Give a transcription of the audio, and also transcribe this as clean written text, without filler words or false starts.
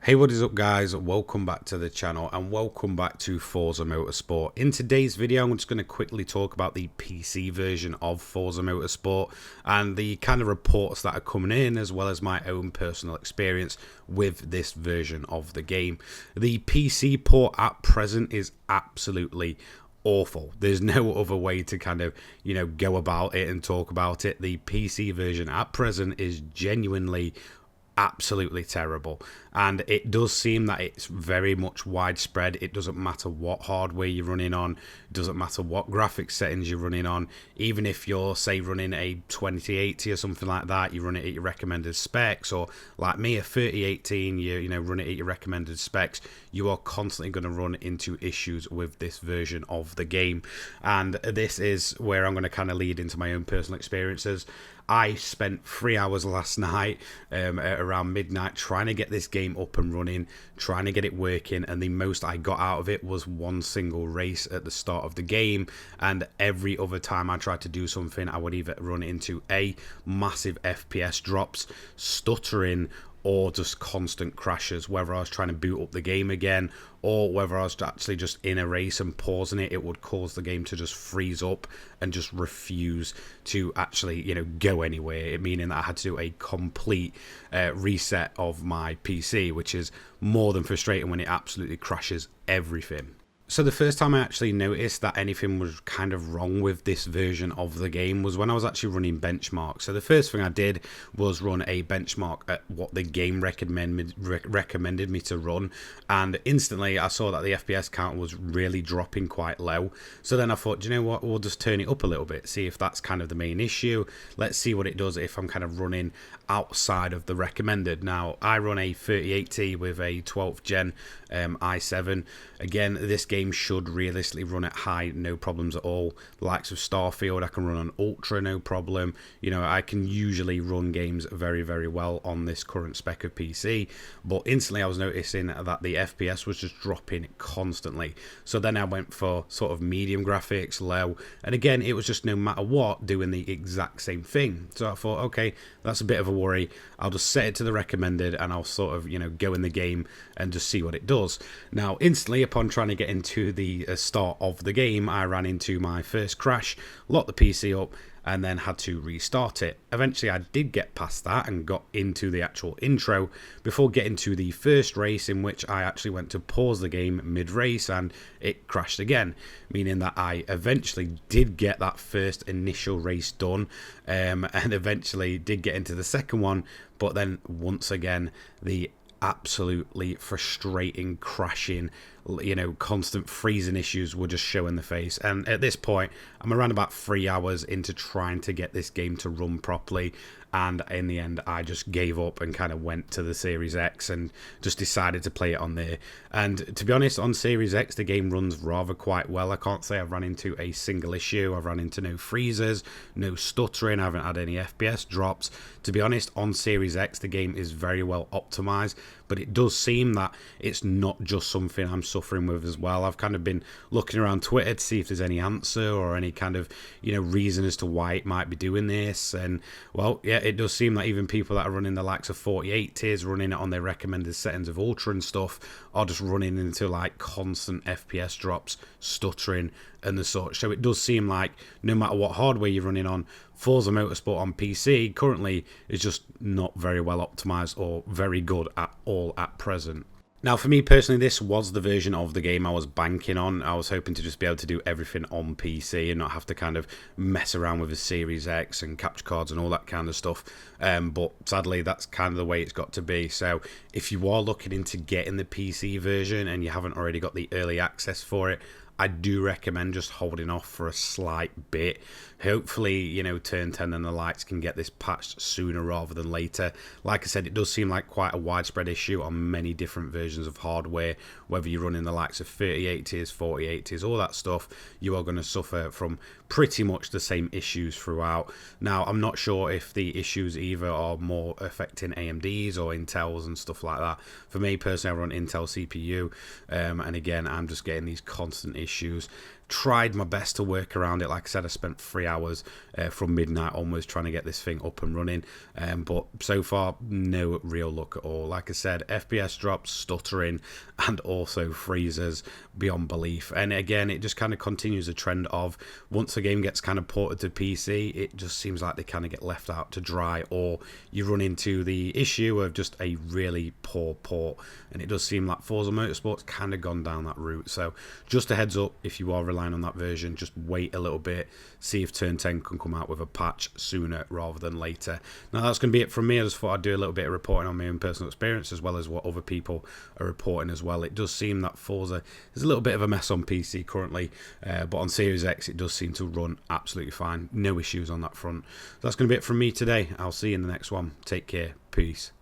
Hey, what is up guys? Welcome back to the channel and welcome back to Forza Motorsport. In today's video I'm just going to quickly talk about the PC version of Forza Motorsport and the kind of reports that are coming in, as well as my own personal experience with this version of the game. The PC port at present is absolutely awful. There's no other way to kind of, go about it and talk about it. The PC version at present is genuinely absolutely terrible, and it does seem that it's very much widespread. It doesn't matter what hardware you're running on, it doesn't matter what graphics settings you're running on. Even if you're, say, running a 2080 or something like that, you run it at your recommended specs, or like me, a 3018, you run it at your recommended specs, you are constantly going to run into issues with this version of the game. And this is where I'm going to kind of lead into my own personal experiences. I spent 3 hours last night at around midnight trying to get this game up and running, trying to get it working, and the most I got out of it was one single race at the start of the game. And every other time I tried to do something, I would either run into massive FPS drops, stuttering, or just constant crashes. Whether I was trying to boot up the game again, or whether I was actually just in a race and pausing it, it would cause the game to just freeze up and just refuse to actually, go anywhere, meaning that I had to do a complete reset of my PC, which is more than frustrating when it absolutely crashes everything. So the first time I actually noticed that anything was kind of wrong with this version of the game was when I was actually running benchmarks. So the first thing I did was run a benchmark at what the game recommended me to run, and instantly I saw that the FPS count was really dropping quite low. So then I thought, you know what, we'll just turn it up a little bit, see if that's kind of the main issue. Let's see what it does if I'm kind of running outside of the recommended. Now, I run a 3080 with a 12th gen i7. Again, this game should realistically run at high, no problems at all. The likes of Starfield, I can run on ultra, no problem. I can usually run games very, very well on this current spec of PC, but instantly I was noticing that the FPS was just dropping constantly. So then I went for sort of medium graphics, low, and again, it was just no matter what, doing the exact same thing. So I thought, okay, that's a bit of a worry. I'll just set it to the recommended and I'll sort of, go in the game and just see what it does. Now, instantly upon trying to get into the start of the game, I ran into my first crash, locked the PC up, and then had to restart it. Eventually I did get past that and got into the actual intro before getting to the first race, in which I actually went to pause the game mid-race and it crashed again, meaning that I eventually did get that first initial race done, and eventually did get into the second one, but then once again the absolutely frustrating crashing, constant freezing issues were just showing the face. And at this point I'm around about 3 hours into trying to get this game to run properly, and in the end I just gave up and kind of went to the Series X and just decided to play it on there. And to be honest, on Series X the game runs rather quite well. I can't say I've run into a single issue. I've run into no freezers, no stuttering, I haven't had any FPS drops. To be honest, on Series X the game is very well optimized, but it does seem that it's not just something I'm suffering with as well. I've kind of been looking around Twitter to see if there's any answer or any kind of, reason as to why it might be doing this. And well, yeah, it does seem that even people that are running the likes of 4080s, running it on their recommended settings of ultra and stuff, are just running into like constant FPS drops, stuttering and the such. So it does seem like no matter what hardware you're running on, Forza Motorsport on PC currently is just not very well optimized or very good at all at present. Now, for me personally, this was the version of the game I was banking on. I was hoping to just be able to do everything on PC and not have to kind of mess around with the Series X and capture cards and all that kind of stuff. But sadly, that's kind of the way it's got to be. So if you are looking into getting the PC version and you haven't already got the early access for it, I do recommend just holding off for a slight bit. Hopefully, Turn 10 and the likes can get this patched sooner rather than later. Like I said, it does seem like quite a widespread issue on many different versions of hardware. Whether you're running the likes of 3080s, 4080s, all that stuff, you are going to suffer from pretty much the same issues throughout. Now, I'm not sure if the issues either are more affecting AMDs or Intels and stuff like that. For me personally, I run Intel CPU, and again, I'm just getting these constant issues. tried my best to work around it. Like I said, I spent 3 hours from midnight onwards trying to get this thing up and running, but so far no real luck at all. Like I said, FPS drops, stuttering, and also freezes beyond belief. And again, it just kind of continues a trend of once the game gets kind of ported to PC, it just seems like they kind of get left out to dry, or you run into the issue of just a really poor port. And it does seem like Forza Motorsport's kind of gone down that route. So just a heads up, if you are relying on that version, just wait a little bit, see if Turn 10 can come out with a patch sooner rather than later. Now that's going to be it from me. I just thought I'd do a little bit of reporting on my own personal experience as well as what other people are reporting as well. It does seem that Forza is a little bit of a mess on PC currently, but on Series X it does seem to run absolutely fine. No issues on that front. So that's going to be it from me today. I'll see you in the next one. Take care. Peace.